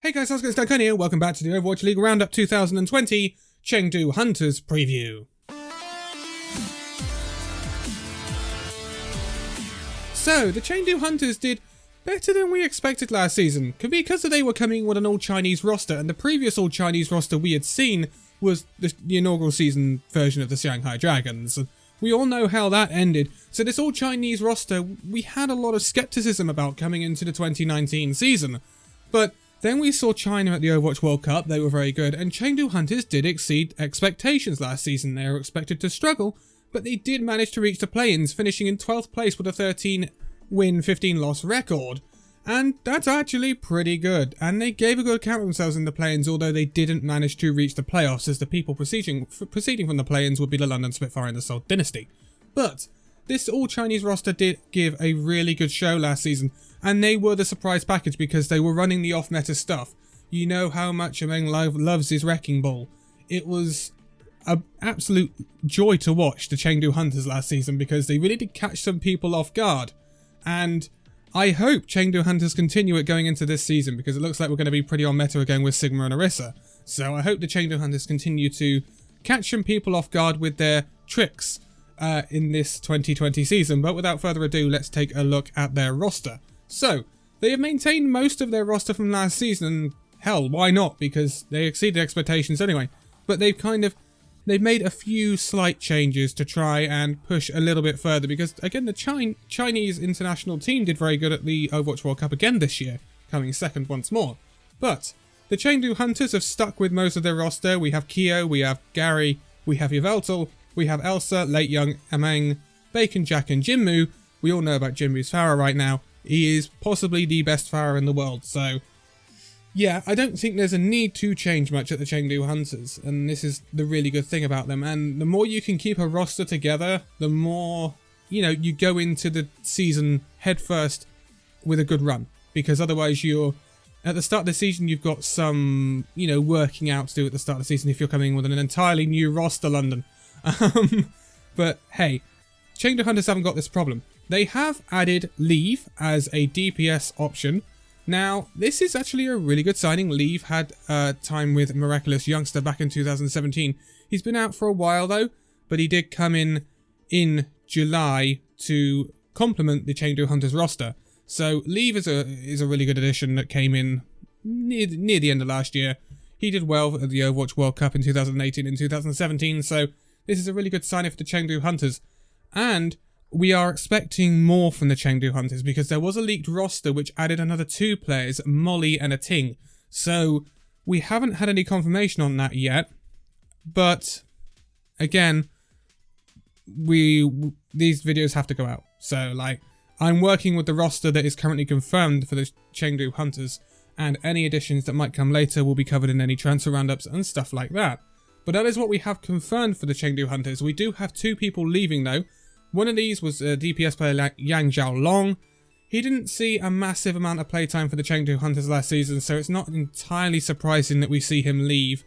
Hey guys, how's it going? It's Danconia. Welcome back to the Overwatch League Roundup 2020 Chengdu Hunters preview. So, the Chengdu Hunters did better than we expected last season, because they were coming with an all-Chinese roster, and the previous all-Chinese roster we had seen was the inaugural season version of the Shanghai Dragons. We all know how that ended, so this all-Chinese roster, we had a lot of skepticism about coming into the 2019 season, but then we saw China at the Overwatch World Cup. They were very good, and Chengdu Hunters did exceed expectations last season. They were expected to struggle, but they did manage to reach the play-ins, finishing in 12th place with a 13-win, 15-loss record. And that's actually pretty good, and they gave a good account of themselves in the play-ins, although they didn't manage to reach the playoffs, as the people proceeding from the play-ins would be the London Spitfire and the Seoul Dynasty. But this all-Chinese roster did give a really good show last season, and they were the surprise package because they were running the off-meta stuff. You know how much Ameng loves his Wrecking Ball. It was an absolute joy to watch the Chengdu Hunters last season because they really did catch some people off guard. And I hope Chengdu Hunters continue it going into this season because it looks like we're going to be pretty on meta again with Sigma and Orisa. So I hope the Chengdu Hunters continue to catch some people off guard with their tricks in this 2020 season. But without further ado, let's take a look at their roster. So, they have maintained most of their roster from last season. Hell, why not? Because they exceeded expectations anyway. But they've made a few slight changes to try and push a little bit further. Because, again, the Chinese international team did very good at the Overwatch World Cup again this year, coming second once more. But the Chengdu Hunters have stuck with most of their roster. We have Kyo, we have Gary, we have Yveltal, we have Elsa, Late Young, Ameng, Bacon Jack and Jinmu. We all know about Jinmu's Farah right now. He is possibly the best Farah in the world, so yeah, I don't think there's a need to change much at the Chengdu Hunters, and this is the really good thing about them. And the more you can keep a roster together, the more, you go into the season headfirst with a good run, because otherwise at the start of the season, you've got some, working out to do at the start of the season if you're coming with an entirely new roster, London. But hey, Chengdu Hunters haven't got this problem. They have added Leave as a DPS option. Now, this is actually a really good signing. Leave had time with Miraculous Youngster back in 2017. He's been out for a while though, but he did come in July to complement the Chengdu Hunters roster. So Leave is a really good addition that came in near the end of last year. He did well at the Overwatch World Cup in 2018 and 2017, so this is a really good signing for the Chengdu Hunters. And we are expecting more from the Chengdu Hunters because there was a leaked roster which added another 2 players, Molly and a Ting. So we haven't had any confirmation on that yet. But again, these videos have to go out. So I'm working with the roster that is currently confirmed for the Chengdu Hunters, and any additions that might come later will be covered in any transfer roundups and stuff like that. But that is what we have confirmed for the Chengdu Hunters. We do have 2 people leaving though. One of these was DPS player Yang Xiaolong. He didn't see a massive amount of playtime for the Chengdu Hunters last season, so it's not entirely surprising that we see him leave.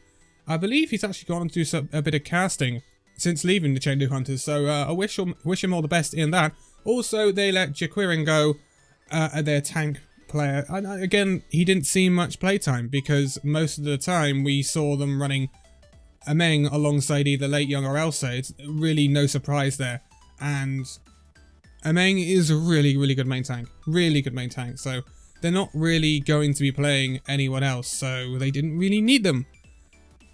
I believe he's actually gone on to do a bit of casting since leaving the Chengdu Hunters, so I wish him all the best in that. Also, they let Jaquirin go, their tank player. And again, he didn't see much playtime because most of the time we saw them running Ameng alongside either Late Young or Elsa. It's really no surprise there. And Ameng is a really, really good main tank. Really good main tank. So they're not really going to be playing anyone else. So they didn't really need them.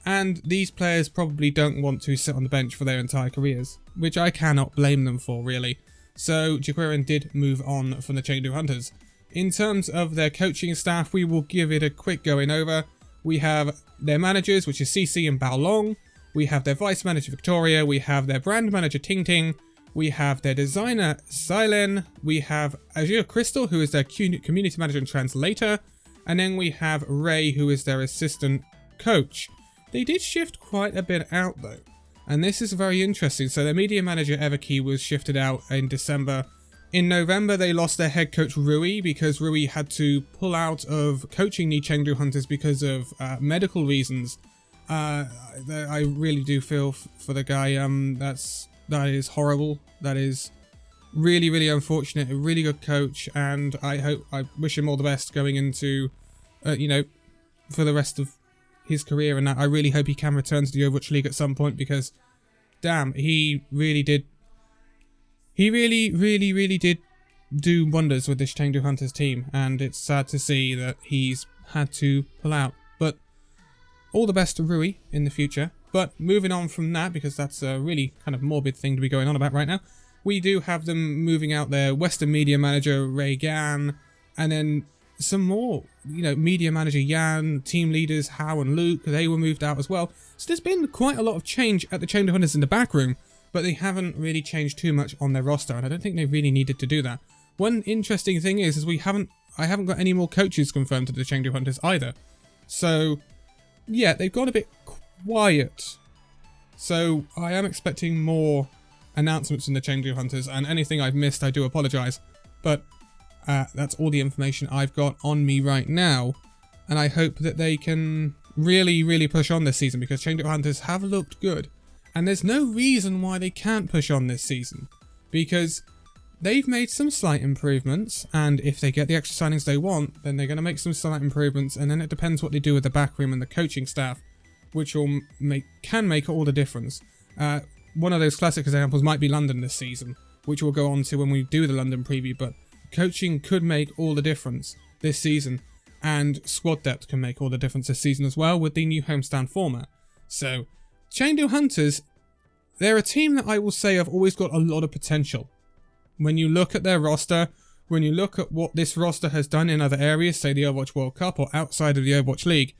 And these players probably don't want to sit on the bench for their entire careers, which I cannot blame them for, really. So Jaquirin did move on from the Chengdu Hunters. In terms of their coaching staff, we will give it a quick going over. We have their managers, which is CC and Bao Long. We have their vice manager, Victoria. We have their brand manager, Ting Ting. We have their designer, Silen. We have Azure Crystal, who is their community manager and translator. And then we have Ray, who is their assistant coach. They did shift quite a bit out though. And this is very interesting. So their media manager, Everkey, was shifted out in December. In November, they lost their head coach, Rui, because Rui had to pull out of coaching the Chengdu Hunters because of medical reasons. I really do feel for the guy. That is horrible. That is really, really unfortunate. A really good coach, and I wish him all the best going into, for the rest of his career, and I really hope he can return to the Overwatch League at some point, because damn, he really did. He really did do wonders with this Chengdu Hunters team, and it's sad to see that he's had to pull out. But all the best to Rui in the future. But moving on from that, because that's a really kind of morbid thing to be going on about right now, we do have them moving out their Western media manager, Ray Gan, and then some more, media manager Yan, team leaders Hao and Luke, they were moved out as well. So there's been quite a lot of change at the Chengdu Hunters in the back room, but they haven't really changed too much on their roster, and I don't think they really needed to do that. One interesting thing is I haven't got any more coaches confirmed to the Chengdu Hunters either. So yeah, they've got a bit quiet. So I am expecting more announcements from the Chengdu Hunters, and anything I've missed, I do apologise. But that's all the information I've got on me right now, and I hope that they can really push on this season, because Chengdu Hunters have looked good, and there's no reason why they can't push on this season, because they've made some slight improvements, and if they get the extra signings they want, then they're going to make some slight improvements, and then it depends what they do with the backroom and the coaching staff, which can make all the difference. One of those classic examples might be London this season, which we'll go on to when we do the London preview, but coaching could make all the difference this season, and squad depth can make all the difference this season as well with the new homestand format. So, Chengdu Hunters, they're a team that I will say have always got a lot of potential. When you look at their roster, when you look at what this roster has done in other areas, say the Overwatch World Cup or outside of the Overwatch League,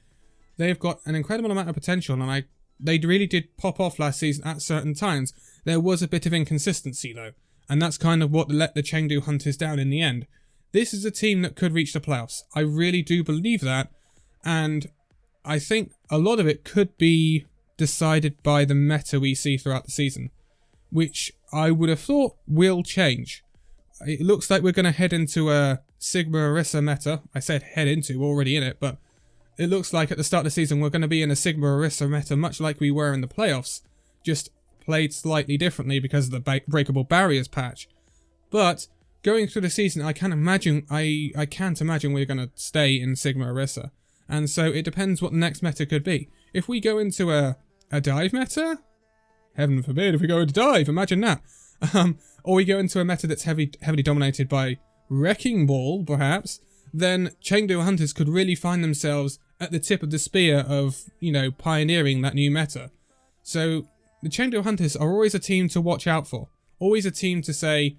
they've got an incredible amount of potential, and they really did pop off last season at certain times. There was a bit of inconsistency though, and that's kind of what let the Chengdu Hunters down in the end. This is a team that could reach the playoffs. I really do believe that, and I think a lot of it could be decided by the meta we see throughout the season, which I would have thought will change. It looks like we're going to head into a Sigma Orisa meta. I said head into, we're already in it, but it looks like at the start of the season we're going to be in a Sigma Orisa meta, much like we were in the playoffs, just played slightly differently because of the breakable barriers patch. But going through the season, I can't imagine we're going to stay in Sigma Orisa, and so it depends what the next meta could be. If we go into a dive meta, heaven forbid if we go into dive, imagine that, or we go into a meta that's heavily dominated by Wrecking Ball, perhaps, then Chengdu Hunters could really find themselves at the tip of the spear of, pioneering that new meta. So the Chengdu Hunters are always a team to watch out for. Always a team to say,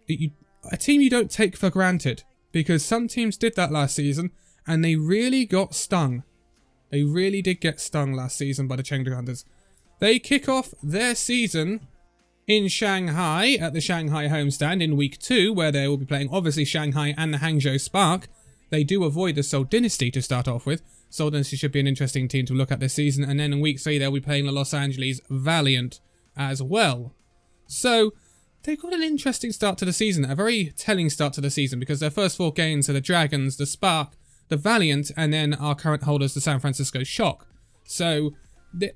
a team you don't take for granted, because some teams did that last season, and they really got stung. They really did get stung last season by the Chengdu Hunters. They kick off their season in Shanghai at the Shanghai homestand in week 2, where they will be playing obviously Shanghai and the Hangzhou Spark. They do avoid the Seoul Dynasty to start off with. Seoul Dynasty should be an interesting team to look at this season, and then in week 3 they'll be playing the Los Angeles Valiant as well. So they've got an interesting start to the season, a very telling start to the season, because their first 4 games are the Dragons, the Spark, the Valiant, and then our current holders, the San Francisco Shock. So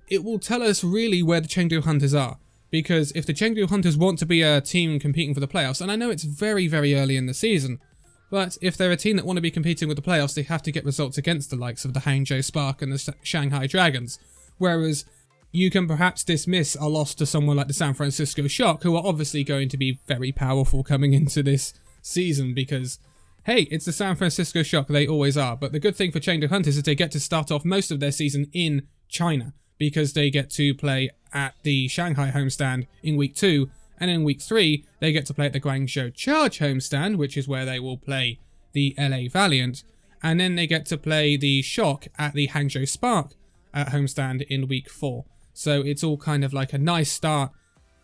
it will tell us really where the Chengdu Hunters are, because if the Chengdu Hunters want to be a team competing for the playoffs, and I know it's very early in the season, but if they're a team that want to be competing with the playoffs, they have to get results against the likes of the Hangzhou Spark and the Shanghai Dragons, whereas you can perhaps dismiss a loss to someone like the San Francisco Shock, who are obviously going to be very powerful coming into this season, because hey, it's the San Francisco Shock, they always are. But the good thing for Chengdu Hunters is they get to start off most of their season in China, because they get to play at the Shanghai homestand in week 2, and in week 3 they get to play at the Guangzhou Charge homestand, which is where they will play the LA Valiant, and then they get to play the Shock at the Hangzhou Spark homestand in week 4. So it's all kind of like a nice start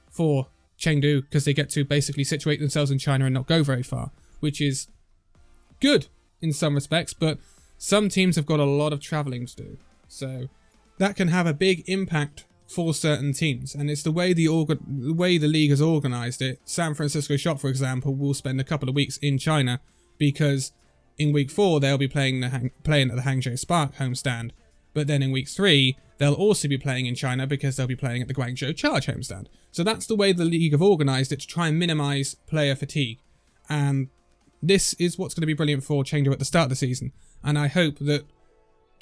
for Chengdu, because they get to basically situate themselves in China and not go very far, which is good in some respects, but some teams have got a lot of travelling to do. So that can have a big impact for certain teams, and it's the way the league has organised it. San Francisco Shock, for example, will spend a couple of weeks in China, because in week 4 they'll be playing at the Hangzhou Spark homestand, but then in week 3 they'll also be playing in China because they'll be playing at the Guangzhou Charge homestand. So that's the way the league have organised it to try and minimise player fatigue, and this is what's going to be brilliant for Chengdu at the start of the season. And I hope that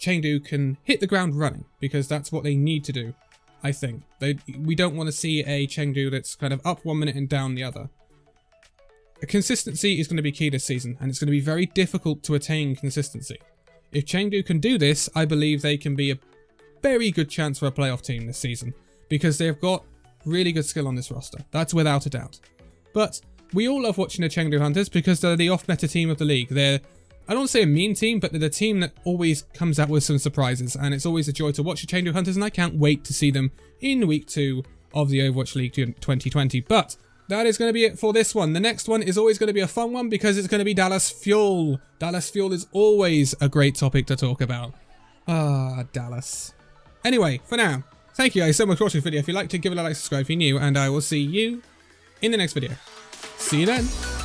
Chengdu can hit the ground running, because that's what they need to do, I think. We don't want to see a Chengdu that's kind of up 1 minute and down the other. Consistency is going to be key this season, and it's going to be very difficult to attain consistency. If Chengdu can do this, I believe they can be a very good chance for a playoff team this season, because they've got really good skill on this roster. That's without a doubt. But we all love watching the Chengdu Hunters because they're the off-meta team of the league. They're, I don't want to say a mean team, but they're the team that always comes out with some surprises, and it's always a joy to watch the Chengdu Hunters, and I can't wait to see them in Week 2 of the Overwatch League 2020. But that is going to be it for this one. The next one is always going to be a fun one because it's going to be Dallas Fuel. Dallas Fuel is always a great topic to talk about. Ah, Dallas. Anyway, for now, thank you guys so much for watching the video. If you liked it, give it a like, subscribe if you're new, and I will see you in the next video. See you then.